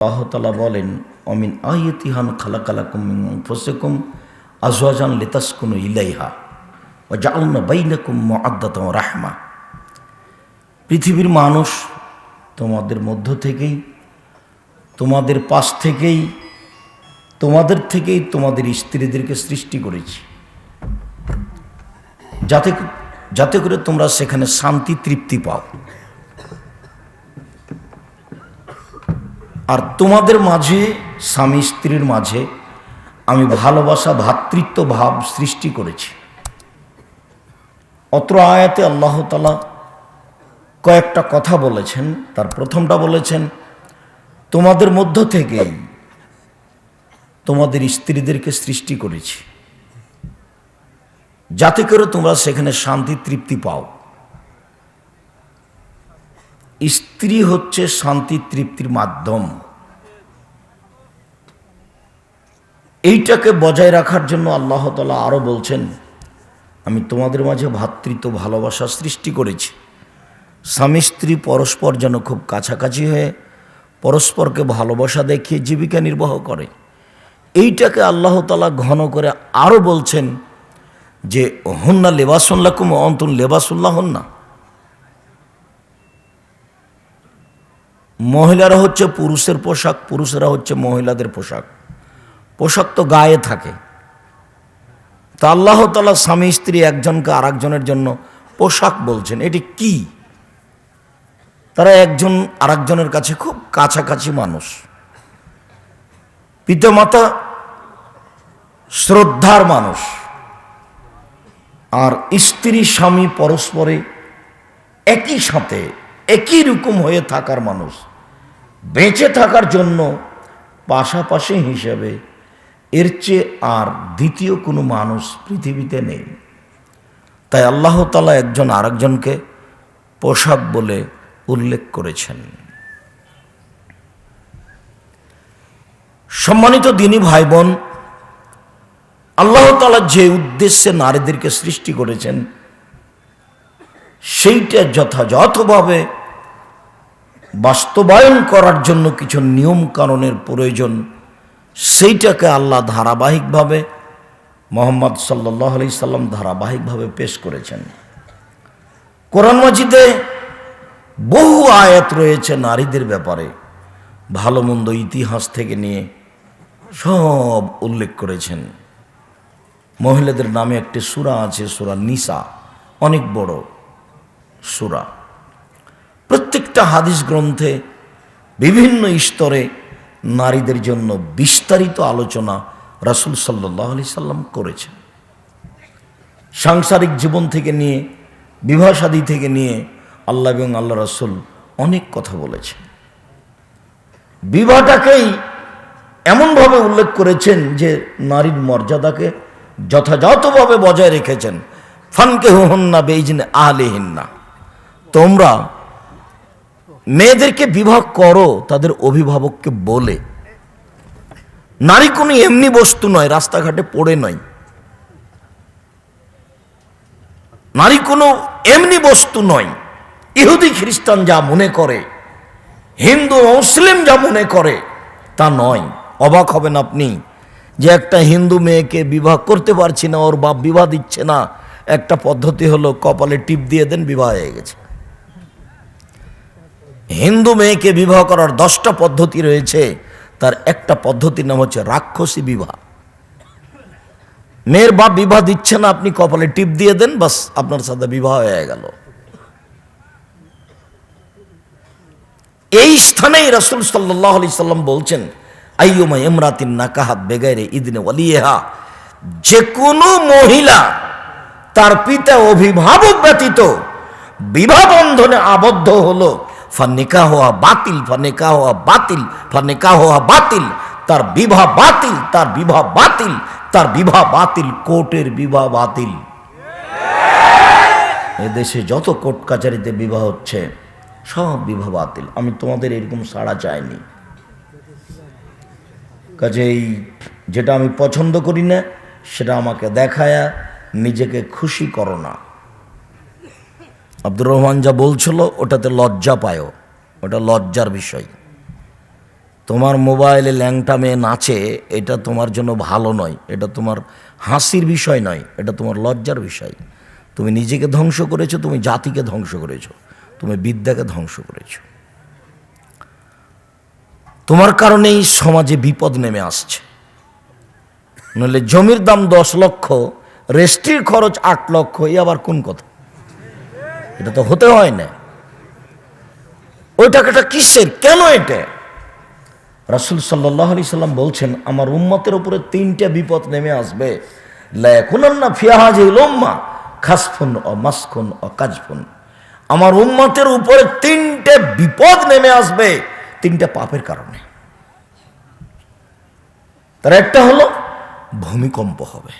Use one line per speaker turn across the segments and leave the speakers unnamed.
আল্লাহ তাআলা বলেন, অমিন আয়াতিহান খালাকালাকুম মিন আনফুসিকুম আজওয়াজান লিতাসকুনু ইলাইহা ওয়া জাআলনা বাইনাকুম মাওয়াদ্দাতান ওয়া রাহমা। পৃথিবীর মানুষ তোমাদের মধ্য থেকেই, তোমাদের পাশ থেকেই, তোমাদের থেকেই তোমাদের স্ত্রীদেরকে সৃষ্টি করেছি, যাতে করে তোমরা সেখানে শান্তি তৃপ্তি পাও। আর তোমাদের মাঝে, স্বামী স্ত্রীর মাঝে আমি ভালোবাসা, ভ্রাতৃত্ব ভাব সৃষ্টি করেছি। অত্র আয়াতে আল্লাহ তাআলা কয়েকটা কথা বলেছেন। তার প্রথমটা বলেছেন, তোমাদের মধ্য থেকে তোমাদের স্ত্রীদেরকে সৃষ্টি করেছি, যাতে করে তোমরা সেখানে শান্তি তৃপ্তি পাও। স্ত্রী হচ্ছে শান্তি তৃপ্তির মাধ্যম। এইটাকে বজায় রাখার জন্য আল্লাহ তাআলা আরো বলছেন, আমি তোমাদের মাঝে ভ্রাতৃত্ব ভালোবাসা সৃষ্টি করেছি। স্বামী স্ত্রী পরস্পর যেন খুব কাছাকাছি হয়ে পরস্পরকে ভালোবাসা দেখিয়ে জীবিকা নির্বাহ করে। এইটাকে আল্লাহ তাআলা ঘন করে আরো বলছেন যে হুন্না লিবাসুন লাকুম ওয়া আনতুম লিবাসুল লাহুন্না। মহিলারা হচ্ছে পুরুষের পোশাক, পুরুষেরা হচ্ছে মহিলাদের পোশাক। পোশাক তো গায়ে থাকে। তা আল্লাহ তাআলা স্বামী স্ত্রী একজনকে আরেকজনের জন্য পোশাক বলছেন। এটি কি? তারা একজন আরেকজনের কাছে খুব কাছাকাছি মানুষ, পিতামাতা শ্রদ্ধার মানুষ। আর স্ত্রী স্বামী পরস্পরে একই সাথে একই রকম হয়ে থাকার মানুষ। বেঁচে থাকার জন্য পাশাপাশি হিসেবে এর চেয়ে আর দ্বিতীয় কোনো মানুষ পৃথিবীতে নেই। তাই আল্লাহ তাআলা একজন আরেকজনকে পোশাক বলে উল্লেখ করেছেন। সম্মানিত দ্বীনী ভাই বোন, আল্লাহ তাআলা যে উদ্দেশ্যে নারীদেরকে সৃষ্টি করেছেন সেইটা যথাযথভাবে বাস্তবায়ন করার জন্য কিছু নিয়ম কানুনের প্রয়োজন। সেইটাকে আল্লাহ ধারাবাহিকভাবে, মুহাম্মদ সাল্লাল্লাহু আলাইহি সাল্লাম ধারাবাহিকভাবে পেশ করেছেন। কোরআন মাজিদে বহু আয়াত রয়েছে নারীদের ব্যাপারে, ভালো মন্দ ইতিহাস থেকে নিয়ে সব উল্লেখ করেছেন। মহিলাদের নামে একটি সূরা আছে, সূরা নিসা, অনেক বড় সূরা। প্রত্যেকটা হাদিস গ্রন্থে বিভিন্ন স্তরে নারীদের জন্য বিস্তারিত আলোচনা রাসূল সাল্লাল্লাহু আলাইহি সাল্লাম করেছেন। সাংসারিক জীবন থেকে নিয়ে, বিবাহ শাদী থেকে নিয়ে আল্লাহ এবং আল্লাহ রাসূল অনেক কথা বলেছেন। বিবাহটাকেই এমনভাবে উল্লেখ করেছেন যে নারীর মর্যাদাকে যথাযথভাবে বজায় রেখেছেন। ফানকিহুহুন্না বিইজনি আহলিহিন্না, তোমরা মেয়েদেরকে বিবাহ করো তাদের অভিভাবককে বলে। নারী কোনো এমনি বস্তু নয়, রাস্তাঘাটে পড়ে নয়। নারী কোনো এমনি বস্তু নয়। ইহুদি খ্রিস্টান যা মনে করে, হিন্দু মুসলিম যা মনে করে তা নয়। অবাক হবেন আপনি যে একটা হিন্দু মেয়েকে বিবাহ করতে পারছি না, ওর বাপ বিবাহ দিচ্ছে না। একটা পদ্ধতি হলো কপালে টিপ দিয়ে দেন, বিবাহ হয়ে গেছে। হিন্দু মেয়েকে বিবাহ করার 10টা পদ্ধতি রয়েছে, তার একটা পদ্ধতির নাম হচ্ছে রাক্ষসী বিবাহ। মেয়ের বাপ বিবাহ দিচ্ছে না, আপনি কপালে টিপ দিয়ে দেন, বাস আপনার সাথে বিবাহ হয়ে গেল। এই স্থানেই রাসূল সাল্লাল্লাহু আলাইহি সাল্লাম বলছেন, আইয়ুমা ইমরাতিন নাকাহাত বেগাইরে ইদনে ওয়ালিহা, যে কোনো মহিলা তার পিতা অভিভাবক ব্যতীত বিবাহ বন্ধনে আবদ্ধ হলো, ফানিকাহুহা বাতিল, ফানিকাহুহা বাতিল, ফানিকাহুহা বাতিল, তার বিবাহ বাতিল, তার বিবাহ বাতিল, তার বিবাহ বাতিল, কোর্টের বিবাহ বাতিল। এদেশে যত কোর্ট কাচারিতে বিবাহ হচ্ছে সব বিবাহ বাতিল। আমি তোমাদের এরকম সাড়া চাইনি। কাজেই যেটা আমি পছন্দ করি না সেটা আমাকে দেখায়া নিজেকে খুশি করো না। আব্দুর রহমান যা বলছিল ওটাতে লজ্জা পায়ও, ওটা লজ্জার বিষয়। তোমার মোবাইলে ল্যাংটা মেয়ে নাচে, এটা তোমার জন্য ভালো নয়, এটা তোমার হাসির বিষয় নয়, এটা তোমার লজ্জার বিষয়। তুমি নিজেকে ধ্বংস করেছো, তুমি জাতিকে ধ্বংস করেছো, তুমি বিদ্যাকে ধ্বংস করেছো। তোমার কারণেই সমাজে বিপদ নেমে আসছে। নইলে জমির দাম 10 লক্ষ, রেস্ট্রির খরচ 8 লক্ষ, এই আবার কোন কথা? এটা তো হতে হয় না। ওই টাকাটা কিসের, কেন এটা? রাসূল সাল্লাল্লাহু আলাইহি সাল্লাম বলছেন, আমার উম্মতের উপরে 3টা বিপদ নেমে আসবে। লা ইয়াকুনান্না ফি হাযিহিল উম্মাহ খাসফুন ও মাসকুন ও কাজফুন। আমার উম্মতের উপরে 3টে বিপদ নেমে আসবে, 3টা পাপের কারণে। তার একটা হলো ভূমিকম্প হবে,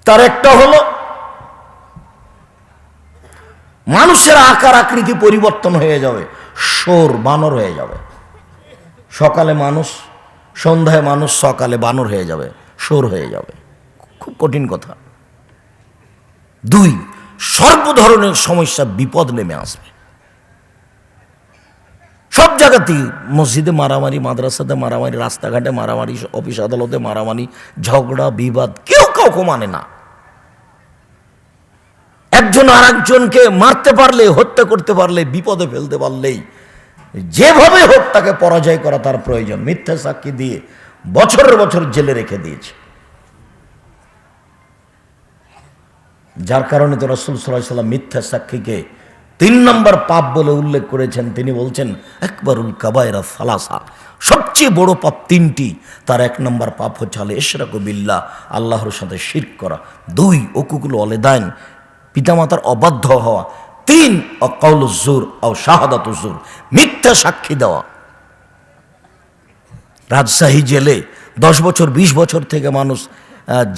তার একটা হলো মানুষের আকার আকৃতি পরিবর্তন হয়ে যাবে, শোর বানর হয়ে যাবে। সকালে মানুষ, সন্ধ্যায় মানুষ, সকালে বানর হয়ে যাবে, শোর হয়ে যাবে। খুব কঠিন কথা। 2, সর্ব ধরনের সমস্যা বিপদ নেমে আসবে। সব জায়গাতেই, মসজিদে মারামারি, মাদ্রাসাতে মারামারি, রাস্তাঘাটে মারামারি, অফিস আদালতে মারামারি, ঝগড়া বিবাদ, কেউ কাউকে মানে না। একজন আর একজনকে মারতে পারলে, হত্যা করতে পারলে, বিপদে ফেলতে পারলেই যেভাবে হোক তাকে পরাজয় করা তার প্রয়োজন। মিথ্যা সাক্ষী দিয়ে বছরের বছর জেলে রেখে দিয়েছে। যার কারণে তো রাসূল সাল্লাল্লাহু আলাইহি সাল্লাম মিথ্যা সাক্ষীকে 3 নম্বর পাপ বলে উল্লেখ করেছেন। তিনি বলছেন, আকবারুল কাবায়রা সালাসা, সবচেয়ে বড় পাপ 3টি। তার 1 নম্বর পাপ হচ্ছে আল ইশরাকু বিল্লাহ, আল্লাহর সাথে শিরক করা। 2, উকুকুল ওয়ালিদাইন, পিতামাতার অবাধ্য হওয়া। 3, অকাউলুজ জুর ও শাহাদাতুজ জুর, মিথ্যা সাক্ষী দেওয়া। রাজশাহী জেলে 10 বছর 20 বছর থেকে মানুষ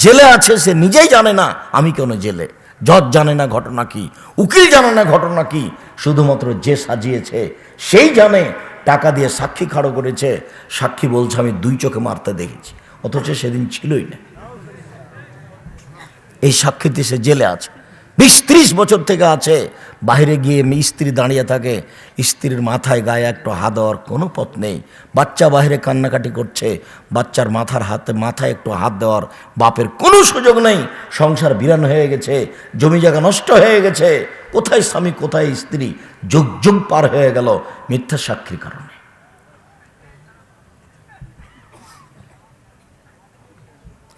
জেলে আছে, সে নিজেই জানে না আমি কেন জেলে। জজ জানে না ঘটনা কি, উকিল জানে না ঘটনা কি, শুধুমাত্র যে সাজিয়েছে সেই জানে। টাকা দিয়ে সাক্ষী খাড়ো করেছে, সাক্ষী বলছে আমি 2 চোখে মারতে দেখেছি, অথচ সেদিন ছিলই না। এই সাক্ষীতে সে জেলে আছে, 20-30 বছর থেকে আছে। বাইরে গিয়ে স্ত্রী দাঁড়িয়ে থাকে, স্ত্রীর মাথায় গায়ে একটু হাত দেওয়ার কোনো পথ নেই। বাচ্চা বাইরে কান্নাকাটি করছে, বাচ্চার মাথায় একটু হাত দেওয়ার বাপের কোনো সুযোগ নেই। সংসার বিরান হয়ে গেছে, জমি জায়গা নষ্ট হয়ে গেছে। কোথায় স্বামী, কোথায় স্ত্রী, যুগ যুগ পার হয়ে গেল মিথ্যা সাক্ষীর কারণে।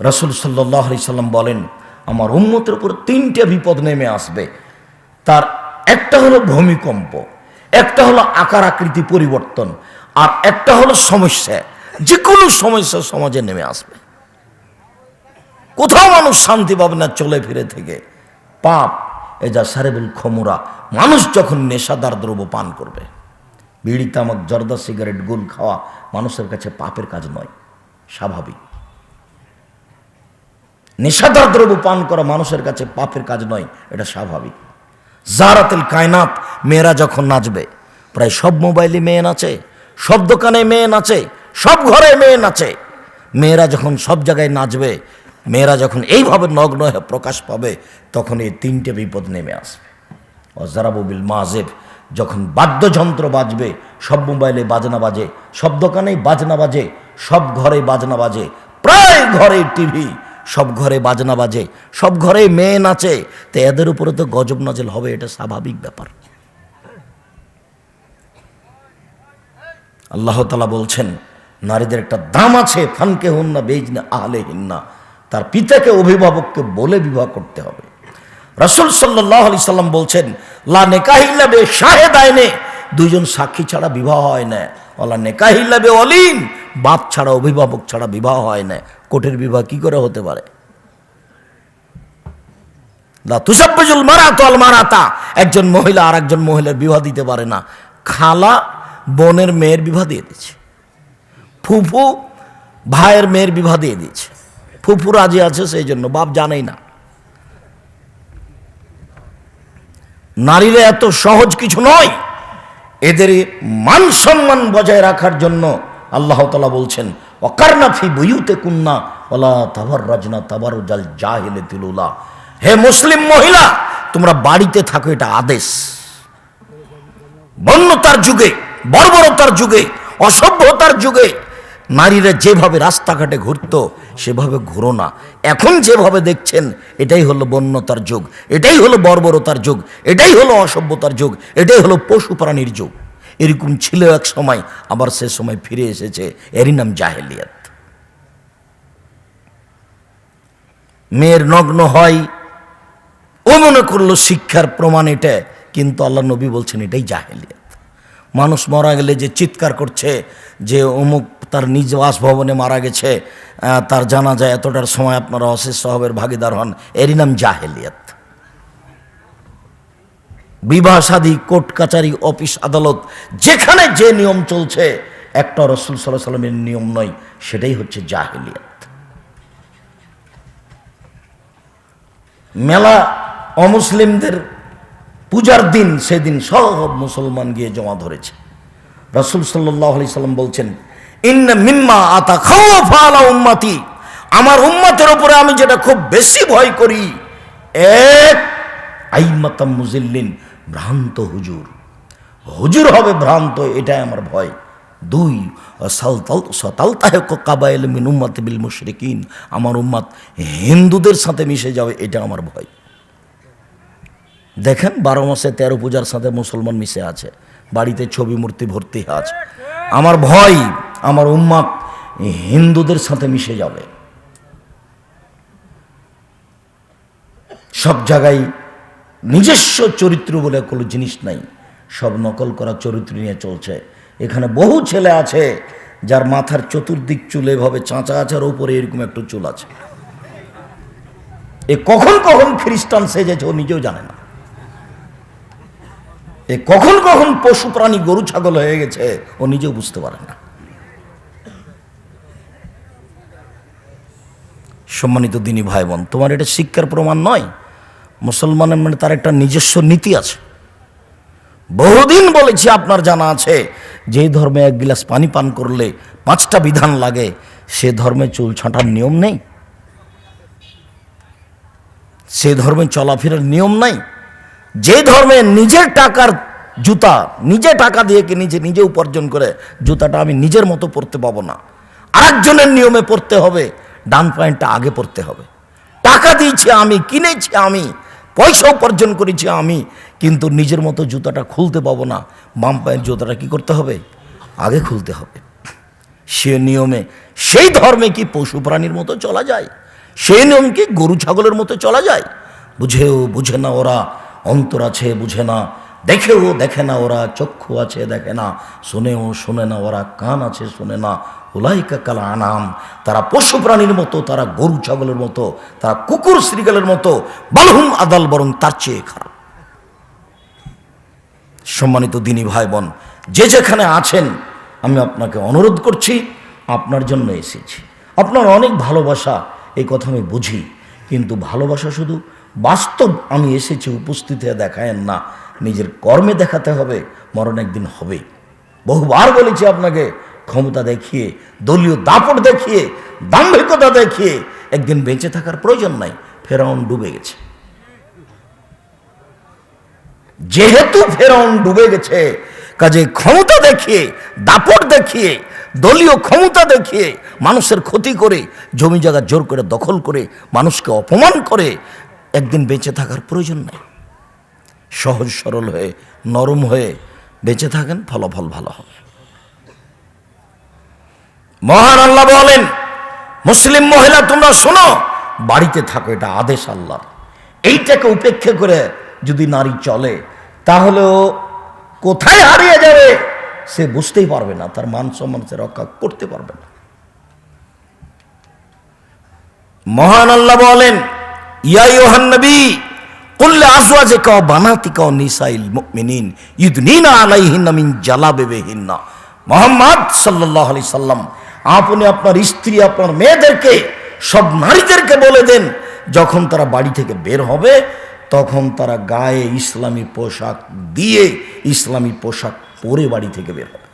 রাসূল সাল্লাল্লাহু আলাইহি সাল্লাম বলেন, আমার উম্মতের উপর 3টে বিপদ নেমে আসবে। তার একটা হলো ভূমিকম্প, একটা হলো আকার আকৃতি পরিবর্তন, আর একটা হলো সমস্যা। যে কোনো সমস্যা সমাজে নেমে আসবে, কোথাও মানুষ শান্তি পাবে না চলে ফিরে থেকে। পাপ এজা সারেবুল খমুরা, মানুষ যখন নেশাদার দ্রব্য পান করবে, বিড়ি তামাক জর্দা সিগারেট গুল খাওয়া মানুষের কাছে পাপের কাজ নয়, স্বাভাবিক। নেশাদার দ্রব্য পান করা মানুষের কাছে পাপের কাজ নয়, এটা স্বাভাবিক। জারাতুল কায়নাত, মেয়েরা যখন নাচবে, প্রায় সব মোবাইলে মেয়ে নাচে, সব দোকানে মেয়ে নাচে, সব ঘরে মেয়ে নাচে। মেয়েরা যখন সব জায়গায় নাচবে, মেয়েরা যখন এইভাবে নগ্ন হয়ে প্রকাশ পাবে, তখন এই 3টে বিপদ নেমে আসবে। অজারাবু বিল মাজেব, যখন বাদ্যযন্ত্র বাজবে, সব মোবাইলে বাজনা বাজে, সব দোকানেই বাজনা বাজে, সব ঘরে বাজনা বাজে, প্রায় ঘরে টিভি, সব ঘরে বাজনা বাজে, সব ঘরে মেয়ে নাচে, তো এদের উপরে তো গজব নাজেল হবে, এটা স্বাভাবিক ব্যাপার। আল্লাহ তাআলা বলছেন, নারীদের একটা দাম আছে, ফানকে হুন্না বেজনা আহলে হিন্না, তার পিতাকে অভিভাবককে বলে বিবাহ করতে হবে। রাসূল সাল্লাল্লাহু আলাইহি সাল্লাম বলছেন, লা নিকাহ ইল্লা বে শাহেদাইনে, 2জন সাক্ষী ছাড়া বিবাহ হয় না। ওয়ালা নিকাহ ইল্লা বে ওয়ালিন, বাপ ছাড়া, অভিভাবক ছাড়া বিবাহ হয় না। কোর্টের বিবাহ কি করে হতে পারে? লা তুসাব্বিজুল মারাতু আল মারাতা, একজন মহিলা আর একজন মহিলার বিবাহ দিতে পারে না। খালা বোনের মেয়ের বিবাহ দিয়ে দিচ্ছে, ফুফু ভাইয়ের মেয়ের বিবাহ দিয়ে দিচ্ছে। ফুফু রাজি আছে, সেই জন্য, বাপ জানেই না। নারীরা এত সহজ কিছু নয়। এদের মান সম্মান বজায় রাখার জন্য আল্লাহ তাআলা বলছেন, ওয়াকারনা ফি বুয়ুতিকুন্না ওয়ালা তাবাররাজনা তাবারুজাল জাহিলিয়াতিল উলা, হে মুসলিম মহিলা তোমরা বাড়িতে থাকো, এটা আদেশ। বন্যতার যুগে বর্বরতার যুগে, অসভ্যতার যুগে নারীরা যেভাবে রাস্তাঘাটে ঘুরতো সেভাবে ঘুরো না। এখন যেভাবে দেখছেন এটাই হলো বন্যতার যুগ, এটাই হলো বর্বরতার যুগ, এটাই হলো অসভ্যতার যুগ, এটাই হলো পশু প্রাণীর যুগ। এরকম ছিল এক সময়, আবার সে সময় ফিরে এসেছে, এরই নাম জাহেলিয়াত। মেয়ের নগ্ন হয়, ও মনে করলো শিক্ষার প্রমাণ এটা, কিন্তু আল্লাহ নবী বলছেন এটাই জাহেলিয়াত। মানুষ মারা গেলে যে চিৎকার করছে যে অমুক তার নিজ বাসভবনে মারা গেছে, তার জানাজা এতটার সময় আপনারা অশেষ সাহাবের ভাগিদার হন, এরই নাম জাহেলিয়াত। বিবাহ শাদী, কোর্ট কাচারি, অফিস আদালত, যেখানে যে নিয়ম চলছে একটা রাসূল সাল্লাল্লাহু আলাইহি সাল্লামের নিয়ম নয়, সেটাই হচ্ছে জাহেলিয়াত। মেলা অমুসলিমদের পূজার দিন, সেদিন সব মুসলমান গিয়ে জমা ধরেছে। রাসূল সাল্লাল্লাহু আলাইহি সাল্লাম বলছেন, ইন্না মিম্মা আতাখাওয়াফা আলা উম্মতি, আমার উম্মতের উপরে আমি যেটা খুব বেশি ভয় করি, এক আইমাতাম মুজিল্লিন, ভ্রান্ত হুজুর, হুজুর হবে ভ্রান্ত, এটাই আমার ভয়। দুই কাবাইল মিন উম্মতি বিল মুশরিকিন, আমার উম্মত হিন্দুদের সাথে মিশে যাবে, এটা আমার ভয়। দেখেন 12 মাসে 13 পূজার সাথে মুসলমান মিশে আছে, বাড়িতে ছবি মূর্তি ভর্তি আছে। আমার ভয় আমার উম্মত হিন্দুদের সাথে মিশে যাবে। সব জায়গায় নিজস্ব চরিত্র বলে কোনো জিনিস নাই, সব নকল করা চরিত্র নিয়ে চলছে। এখানে বহু ছেলে আছে যার মাথার চতুর্দিক চুল এভাবে চাঁচা আছে, আর উপরে এরকম একটু চুল আছে। এ কখন কখন খ্রিস্টান সেজেছে ও নিজেও জানে না। এ কখন কখন পশু প্রাণী গরু ছাগল হয়ে গেছে ও নিজেও বুঝতে পারে না। সম্মানিত দিনী ভাই বোন, তোমার এটা শিক্ষার প্রমাণ নয়। মুসলমানের মানে তার একটা নিজস্ব নীতি আছে। বহুদিন বলেছি, আপনার জানা আছে, যে ধর্মে 1 গিলাস পানি পান করলে 5টা বিধান লাগে, সে ধর্মে চুল ছাঁটার নিয়ম নেই, সে ধর্মে চলাফেরার নিয়ম নাই। যে ধর্মে নিজের টাকার জুতা, নিজে টাকা দিয়ে কিনেছে, নিজে উপার্জন করে, জুতাটা আমি নিজের মতো পরতে পাবো না, আরেকজনের নিয়মে পরতে হবে, ডান পায়েরটা আগে পরতে হবে। টাকা দিয়েছি আমি, কিনেছি আমি, পয়সা উপার্জন করেছি আমি, কিন্তু নিজের মতো জুতাটা খুলতে পাবো না, বাম পায়ের জুতাটা কি করতে হবে? আগে খুলতে হবে। সে নিয়মে, সেই ধর্মে কি পশু প্রাণীর মতো চলা যায়? সেই নিয়ম কি গরু ছাগলের মতো চলা যায়? বুঝেও বুঝে না ওরা, অন্তর আছে বুঝে না, দেখেও দেখে না ওরা, চক্ষু আছে দেখে না, শোনেও শোনে না ওরা, কান আছে শোনে না। উলাইকা কাল আনাম, তারা পশু প্রাণীর মতো, তারা গরু ছাগলের মতো, তারা কুকুর শ্রীগালের মতো, বালহুম আদাল, বরং তার চেয়ে খারাপ। সম্মানিত দিনী ভাই বোন, যে যেখানে আছেন, আমি আপনাকে অনুরোধ করছি, আপনার জন্য এসেছি। আপনার অনেক ভালোবাসা, এই কথা আমি বুঝি, কিন্তু ভালোবাসা শুধু বাস্তব আমি এসেছি উপস্থিতি দেখায়েন না, নিজের কর্মে দেখাতে হবে। মরণ একদিন হবে। বহুবার বলেছি আপনাকে, ক্ষমতা দেখিয়ে, দলীয় দাপট দেখিয়ে, দাম্ভিকতা দেখিয়ে একদিন বেঁচে থাকার প্রয়োজন নাই। ফেরাউন ডুবে গেছে, যেহেতু ফেরাউন ডুবে গেছে, কাজে ক্ষমতা দেখিয়ে, দাপট দেখিয়ে, দলীয় ক্ষমতা দেখিয়ে, মানুষের ক্ষতি করে, জমি জায়গা জোর করে দখল করে, মানুষকে অপমান করে একদিন বেঁচে থাকার প্রয়োজন নাই। সহজ সরল হয়ে, নরম হয়ে বেঁচে থাকেন, ফলাফল ভালো হবে। মহান আল্লাহ বলেন, মুসলিম মহিলা তোমরা শোনো, বাড়িতে থাকো, এটা আদেশ আল্লাহর। এইটাকে উপেক্ষা করে যদি নারী চলে, তাহলে ও কোথায় হারিয়ে যাবে সে বুঝতেই পারবে না, তার মান সম্মান সে রক্ষা করতে পারবে না। মহান আল্লাহ বলেন, ইয়া আইয়ুহান নবী কুল লিআজওয়াজিকা ওয়া বানাতিকা ওয়া নিসাইল মুমিনিন ইউদনিনা আলাইহিন্না মিন জালাবিবিহিন্না। মুহাম্মদ সাল্লাল্লাহু আলাইহি সাল্লাম, আপনি আপনার স্ত্রী, আপনার মেয়েদেরকে, সব নারীদেরকে বলে দেন, যখন তারা বাড়ি থেকে বের হবে, তখন তারা গায়ে ইসলামী পোশাক দিয়ে, ইসলামী পোশাক পরে বাড়ি থেকে বের হবে।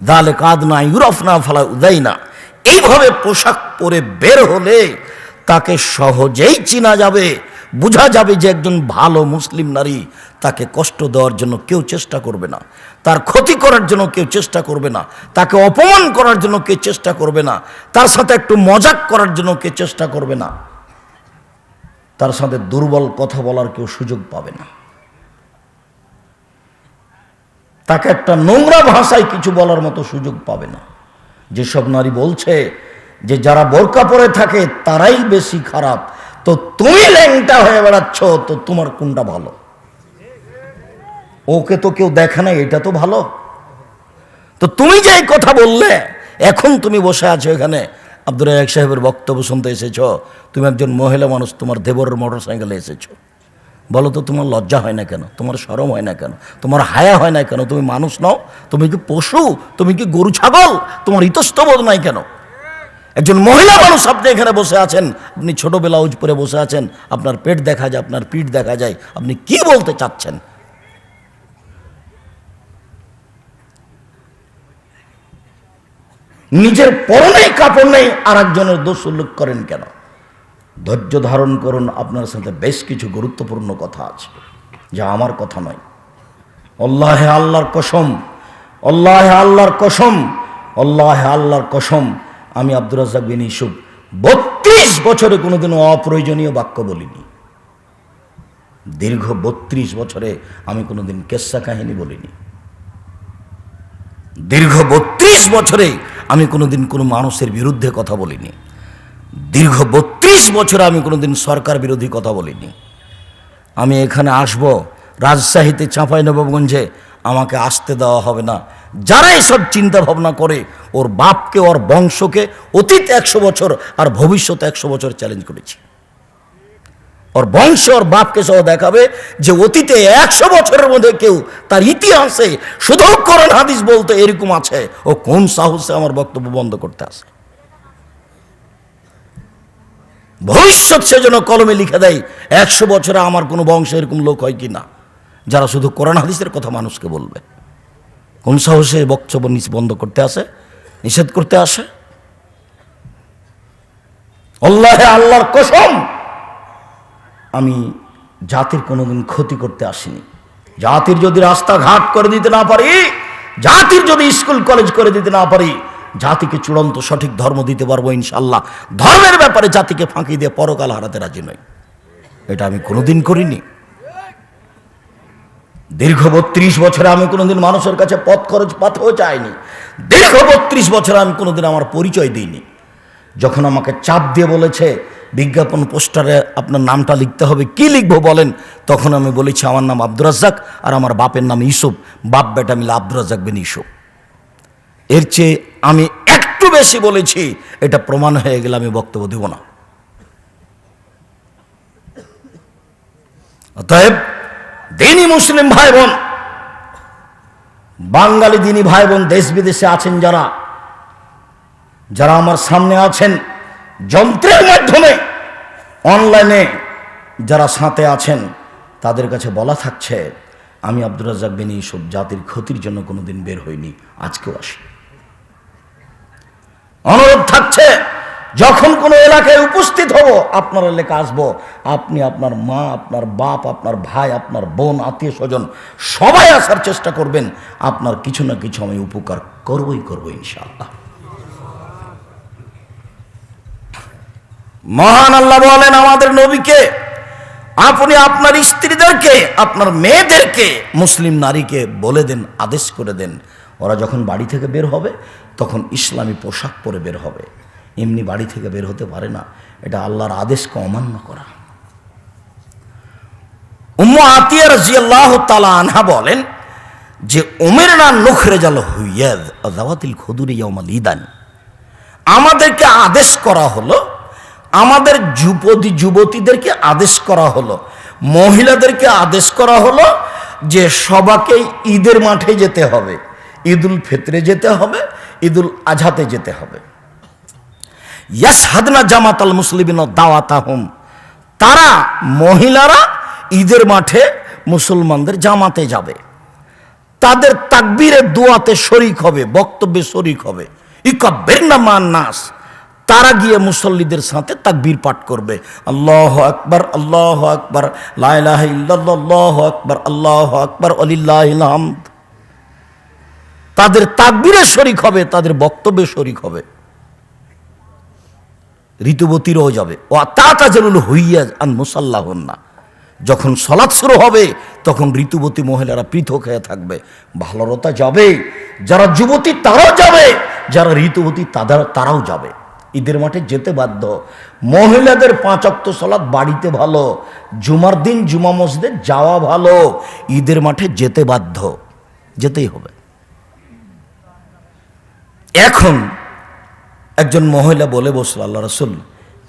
যালিকা আদনা ইউরাফনা ফালা উযাইনা, এইভাবে পোশাক পরে বের হলে তাকে সহজেই চেনা যাবে, বোঝা যাবে যে একজন ভালো মুসলিম নারী, তাকে কষ্ট দেওয়ার জন্য কেউ চেষ্টা করবে না, তার ক্ষতি করার জন্য কেউ চেষ্টা করবে না, তাকে অপমান করার জন্য কেউ চেষ্টা করবে না, তার সাথে একটু মজাক করার জন্য কেউ চেষ্টা করবে না, তার সাথে দুর্বল কথা বলার কেউ সুযোগ পাবে না, তাকে একটা নোংরা ভাষায় কিছু বলার মতো সুযোগ পাবে না। যেসব নারী বলছে যে যারা বোরকা পরে থাকে তারাই বেশি খারাপ, তো তুমি ল্যাংটা হয়ে বেড়াচ্ছ, তো তোমার কোনটা ভালো? ওকে তো কেউ দেখে না, এটা তো ভালো। তো তুমি যে এই কথা বললে, এখন তুমি বসে আছো এখানে আব্দুর রাজ্জাক সাহেবের বক্তব্য শুনতে এসেছ, তুমি একজন মহিলা মানুষ, তোমার দেবরের মোটর সাইকেলে এসেছো, বলো তো তোমার লজ্জা হয় না কেন? তোমার শরম হয় না কেন? তোমার হায়া হয় না কেন? তুমি মানুষ নও? তুমি কি পশু? তুমি কি গরু ছাগল? তোমার ইতস্তবোধ নাই কেন? একজন মহিলা মানুষ, আপনি এখানে বসে আছেন, আপনি ছোট ব্লাউজ পরে বসে আছেন, আপনার পেট দেখা যায়, আপনার পিঠ দেখা যায়, আপনি কি বলতে চাচ্ছেন? নিজের পরনে কাপড় নেই, আর একজনের দোষ উল্লেখ করেন কেন? ধৈর্য ধারণ করুন, আপনার সাথে বেশ কিছু গুরুত্বপূর্ণ কথা আছে যা আমার কথা নয়। আল্লাহে আল্লাহর কসম, আল্লাহে আল্লাহর কসম, আল্লাহে আল্লাহর কসম, আমি আব্দুর রাজ্জাক বিন ইউসুফ 32 বছরে কোনোদিনও অপ্রয়োজনীয় বাক্য বলিনি। দীর্ঘ 32 বছরে আমি কোনোদিন কেচ্ছা কাহিনী বলিনি। দীর্ঘ 32 বছরে আমি কোনোদিন কোনো মানুষের বিরুদ্ধে কথা বলিনি। দীর্ঘ 32 বছরে আমি কোনোদিন সরকার বিরোধী কথা বলিনি। আমি এখানে আসব, রাজশাহীতে চাঁপাইনবাবগঞ্জে আমাকে আসতে দেওয়া হবে না। যারা এসব চিন্তা ভাবনা করে, ওর বাপকে, ওর বংশকে অতীত 100 বছর আর ভবিষ্যৎ 100 বছর চ্যালেঞ্জ করেছি। ওর বংশ, ওর বাপকে সহ দেখাবে যে অতীতে 100 বছরের মধ্যে কেউ তার ইতিহাসে শুধু কোরআন হাদিস বলতে এরকম আছে, ও কোন সাহসে আমার বক্তব্য বন্ধ করতে আসে? ভবিষ্যৎ সেজন্য কলমে লিখে দেয় 100 বছরে আমার কোনো বংশে এরকম লোক হয় কি না যারা শুধু কোরআন হাদিসের কথা মানুষকে বলবে। কোন সাহসে বক্তব্য বন্ধ করতে আসে, নিষেধ করতে আসে? আল্লাহে আল্লাহর কসম, আমি জাতির কোনোদিন ক্ষতি করতে আসিনি। জাতির যদি রাস্তাঘাট করে দিতে না পারি, জাতির যদি স্কুল কলেজ করে দিতে না পারি, জাতিকে চূড়ান্ত সঠিক ধর্ম দিতে পারবো ইনশাল্লাহ। ধর্মের ব্যাপারে জাতিকে ফাঁকি দিয়ে পরকাল হারাতে রাজি নই, এটা আমি কোনোদিন করিনি। দীর্ঘ 32 বছরে আমি কোনোদিন মানুষের কাছে পথ খরচ পাতেও চাইনি। দীর্ঘ 32 বছরে আমি কোনোদিন আমার পরিচয় দিইনি। যখন আমাকে চাপ দিয়ে বলেছে বিজ্ঞাপন পোস্টারে আপনার নামটা লিখতে হবে, কি লিখবো বলেন, তখন আমি বলেছি আমার নাম আব্দুর রাজ্জাক আর আমার বাপের নাম ইউসুফ, বাপ বেটা মিলে আব্দুর রাজ্জাক বিন ইউসুফ। এর চেয়ে আমি একটু বেশি বলেছি, এটা প্রমাণ হয়ে গেলে আমি বক্তব্য দেব না। অতএব দিনী মুসলিম ভাই বোন, বাঙালি দিনী ভাই বোন দেশ বিদেশে আছেন যারা, যারা আমার সামনে আছেন, যন্ত্রের মাধ্যমে অনলাইনে যারা সাথে আছেন, তাদের কাছে বলা থাকছে আমি আব্দুর রাজ্জাক বিন ইউসুফ জাতির ক্ষতির জন্য কোনোদিন বের হইনি, আজকেও আসি। অনুরোধ থাকছে, যখন কোনো এলাকায় উপস্থিত হব, আপনার এলাকা আসবো, আপনি আপনার মা, আপনার বাপ, আপনার ভাই, আপনার বোন, আত্মীয় স্বজন সবাই আসার চেষ্টা করবেন। আপনার কিছু না কিছু আমি উপকার করবই করবো ইনশাআল্লাহ। মহান আল্লাহ বলেন আমাদের নবীকে, আপনি আপনার স্ত্রীদেরকে, আপনার মেয়েদেরকে, মুসলিম নারীকে বলে দেন, আদেশ করে দেন, ওরা যখন বাড়ি থেকে বের হবে তখন ইসলামী পোশাক পরে বের হবে। এমনি বাড়ি থেকে বের হতে পারে না, এটা আল্লাহর আদেশকে অমান্য করা। উম্মু আতিয়া রাদিয়াল্লাহু তাআলা আনহা বলেন যে উমিরনা নুখরিজাল হুয়াদ যাওয়াতিল খুদুরি ইয়াউমাল ঈদান, আমাদেরকে আদেশ করা হলো, আমাদের যুবতীদেরকে আদেশ করা হলো, মহিলাদেরকে আদেশ করা হলো যে সবাকে ঈদের মাঠে যেতে হবে, ঈদুল ফিতরে যেতে হবে, ঈদুল আজহাতে যেতে হবে। ইয়াশহাদনা জামাতাল মুসলিমিন দাওয়াতাহুম, তারা মহিলারা ঈদের মাঠে মুসলমানদের জামাতে যাবে, তাদের তাকবীরে দোয়াতে শরীক হবে, বক্তব্যে শরীক হবে। ইকাব্বিরনা মান নাস, তারা গিয়ে মুসল্লিদের সাথে তাকবীর পাঠ করবে, আল্লাহু আকবার, আল্লাহু আকবার, লা ইলাহা ইল্লাল্লাহ, আল্লাহু আকবার, আল্লাহু আকবার, ওয়ালিল্লাহিল হামদ। তাদের তাকবীরে শরীক হবে, তাদের বক্তব্যে শরীক হবে। ঋতুবতীরও যাবে। ও তাতাজালুল হুইয়া আন মুসাল্লাহুন্না, যখন সালাত শুরু হবে তখন ঋতুবতী মহিলারা পৃথক হয়ে থাকবে। ভালোরতা যাবে, যারা যুবতী তারাও যাবে, যারা ঋতুবতী তারাও যাবে। ঈদের মাঠে যেতে বাধ্য। মহিলাদের 5 ওয়াক্ত সালাত বাড়িতে ভালো, জুমার দিন জুমা মসজিদে যাওয়া ভালো, ঈদের মাঠে যেতে বাধ্য, যেতেই হবে। এখন একজন মহিলা বলে বসল, আল্লাহ রাসূল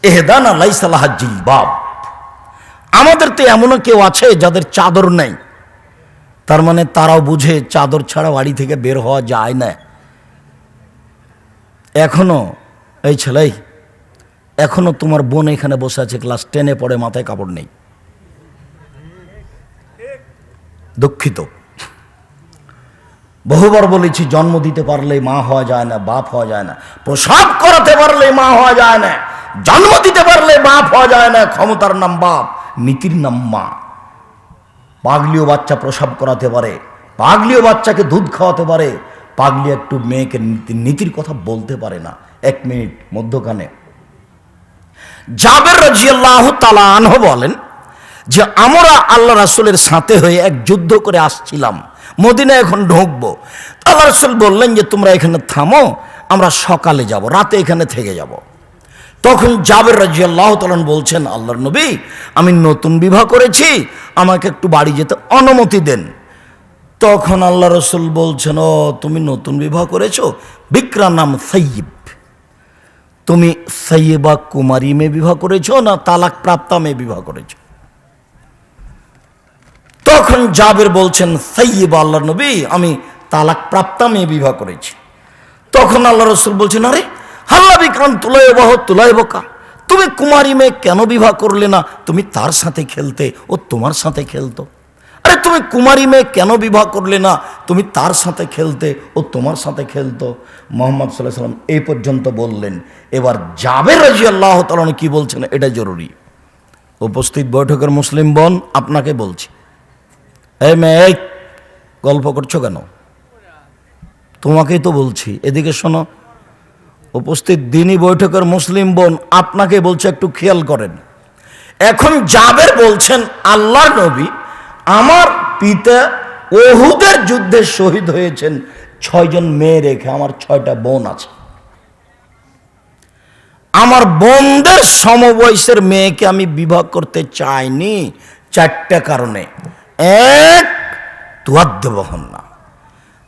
এহদানা লাইসা লাহা জিলবাব, আমাদের তো এমনও কেউ আছে যাদের চাদর নেই। তার মানে তারাও বুঝে চাদর ছাড়া বাড়ি থেকে বের হওয়া যায় না। এখনো এই ছেলে, এখনো তোমার বোন এখানে বসে আছে, ক্লাস 10-এ পড়ে, মাথায় কাপড় নেই। দুঃখিত, বহুবার বলেছি, জন্ম দিতে পারলে মা হওয়া যায় না, বাপ হওয়া যায় না। প্রসব করাতে পারলে মা হওয়া যায় না, জন্ম দিতে পারলে বাপ হওয়া যায় না। ক্ষমতার নাম বাপ, নীতির নাম মা। পাগলিও বাচ্চা প্রসব করাতে পারে, পাগলিও বাচ্চাকে দুধ খাওয়াতে পারে, পাগলি একটু মেয়েকে নীতির কথা বলতে পারে না। 1 মিনিট মধ্যখানে জাবের রাদিয়াল্লাহু তাআলা আনহু বলেন যে আমরা আল্লাহ রাসূলের সাথে হয়ে এক যুদ্ধ করে আসছিলাম, মদিনায় এখন ঢুকবো। আল্লাহ রাসূল বললেন যে তোমরা এখানে থামো, আমরা সকালে যাব, রাতে এখানে থেকে যাব। তখন জাবের রাদিয়াল্লাহু তাআলা বলছেন, আল্লাহর নবী আমি নতুন বিবাহ করেছি, আমাকে একটু বাড়ি যেতে অনুমতি দেন। তখন আল্লাহ রাসূল বলছেন, ও তুমি নতুন বিবাহ করেছো, বিক্রা নাম সাইয়্যিব, তুমি সাইয়্যিবা কুমারী মেয়ে বিবাহ করেছো না তালাক প্রাপ্তা মেয়ে বিবাহ করেছো? তখন জাবের বলছেন, সাইয়্যিবা আল্লাহর নবী আমি তালাক প্রাপ্তা মেয়ে বিবাহ করেছি। তখন আল্লাহ রাসূল বলছেন, আরে হাল্লা বিকান তুলাইবকা, তুমি কুমারী মেয়ে কেন বিবাহ করলে না? তুমি তার সাথে খেলতে, ও তোমার সাথে খেলতো। আরে তুমি কুমারী মেয়ে কেন বিবাহ করলে না? তুমি তার সাথে খেলতে, ও তোমার সাথে খেলতো। মুহাম্মদ সাল্লাল্লাহু আলাইহি ওয়াসাল্লাম এই পর্যন্ত বললেন। এবার জাবের রাদিয়াল্লাহু তাআলা কি বলছেন এটা জরুরি। উপস্থিত বৈঠকের মুসলিম বোন, আপনাকে বলছি, এই মেয়ে গল্প করছো কেন? তোমাকেই তো বলছি, এদিকে শোনো। উপস্থিত দিনী বৈঠকের মুসলিম বোন, আপনাকে বলছে, একটু খেয়াল করেন। এখন জাবের বলছেন, আল্লাহর নবী আমার পিতা উহুদের যুদ্ধে শহীদ হয়েছেন 6 জন মেয়ে রেখে, আমার 6টা বোন আছে। আমার বোনদের সমবয়সের মেয়েকে আমি বিবাহ করতে চাইনি 4টা কারণে। 1, তুয়াদ্দবহন না,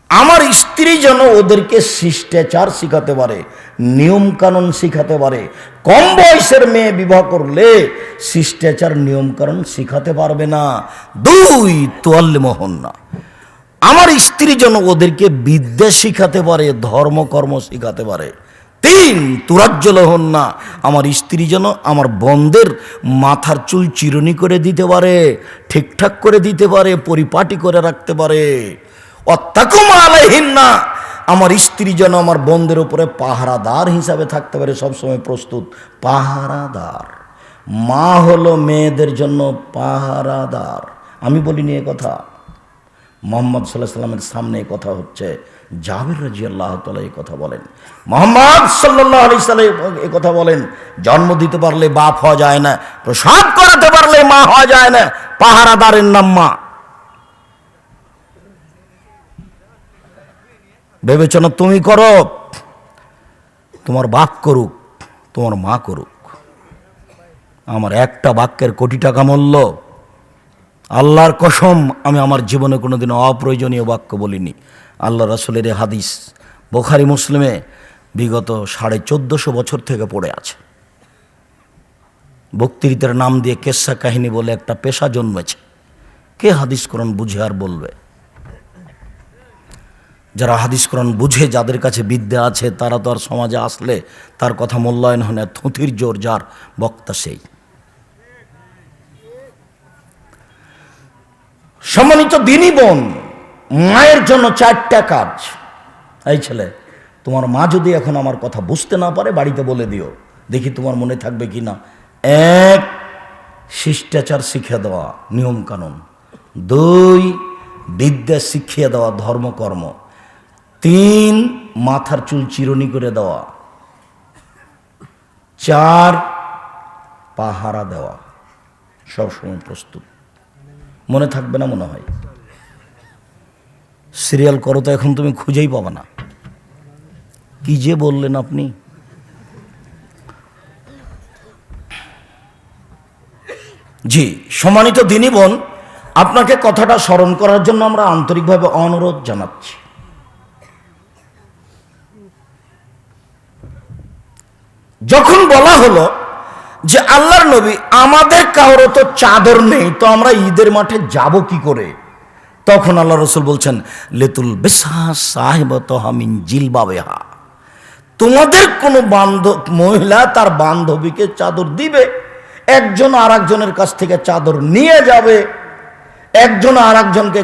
আমার স্ত্রী যেন ওদেরকে শিষ্টাচার শিখাতে পারে, নিয়ম কানুন শিখাতে পারে। কম বয়সের মেয়ে বিবাহ করলে শিষ্টাচার নিয়ম কানুন শিখাতে পারবে না। 2, তুয়াল্লিমহন না, আমার স্ত্রী যেন ওদেরকে বিদ্যা শিখাতে পারে, ধর্মকর্ম শিখাতে পারে। 3, তুরাজ্জলহন না, আমার স্ত্রী যেন আমার বোনদের মাথার চুল চিরুনি করে দিতে পারে, ঠিকঠাক করে দিতে পারে, পরিপাটি করে রাখতে পারে। অত্যাকুম আলাইহিন্না, আমার স্ত্রী যেন আমার বোনদের উপরে পাহারাদার হিসাবে থাকতে পারে, সবসময় প্রস্তুত। পাহারাদার, মা হলো মেয়েদের জন্য পাহারাদার। আমি বলিনি এ কথা, মুহাম্মদ সাল্লাল্লাহু আলাইহি সাল্লামের সামনে কথা হচ্ছে। জাবের রাদিয়াল্লাহু তাআলা এই কথা বলেন, মুহাম্মদ সাল্লাল্লাহু আলাইহি সাল্লাম এই কথা বলেন, জন্ম দিতে পারলে বাপ হওয়া যায় না, প্রসব করাতে পারলে মা হওয়া যায় না, পাহারাদারের নাম মা। বিবেচনা তুমি করো, তোমার বাপ করুক, তোমার মা করুক, আমার একটা বাক্যের কোটি টাকা মূল্য। আল্লাহর কসম, আমি আমার জীবনে কোনোদিন অপ্রয়োজনীয় বাক্য বলিনি। আল্লাহ রাসূলের হাদিস বুখারী মুসলিমে বিগত 1450 বছর থেকে পড়ে আছে। বক্তৃতার নাম দিয়ে কেসা কাহিনী বলে একটা পেশা জন্মেছে। কে হাদিস কোরআন বুঝে আর বলবে? যারা হাদিস কোরআন বুঝে, যাদের কাছে বিদ্যা আছে, তারা তো আর সমাজে আসলে তার কথা মূল্যায়ন হয় না। থুথির জোর যার, বক্তা সেই। সম্মানিত দিনী বোন, মায়ের জন্য 4টা কাজ। এই ছেলে, তোমার মা যদি এখন আমার কথা বুঝতে না পারে বাড়িতে বলে দিও, দেখি তোমার মনে থাকবে কি না। এক, শিষ্টাচার শিখিয়ে দেওয়া, নিয়ম কানুন। দুই, বিদ্যা শিখিয়ে দেওয়া, ধর্মকর্ম। তিন, মাথার চুল চিরুনি করে দেওয়া। চার, পাহারা দেওয়া, সবসময় প্রস্তুত। মনে থাকবে না মনে হয়? সিরিয়াল করো তো, এখন তুমি খুঁজেই পাবে না। কি যে বললেন আপনি। জি, সম্মানিত দিনী বোন, আপনাকে কথাটা স্মরণ করার জন্য আমরা আন্তরিকভাবে অনুরোধ জানাচ্ছি। যখন বলা হলো যে আল্লাহর নবী, আমাদের কারো তো চাদর নেই, তো আমরা ঈদের মাঠে যাব কি করে? তখন আল্লাহ রসুল বলছেন, লেতুল বেসা সাহেবত হামিন জিলবাবেহা, তোমাদের কোনো মহিলা তার বান্ধবীকে চাদর দিবে, একজন আর একজনের কাছ থেকে চাদর নিয়ে যাবে, একজন আর একজনকে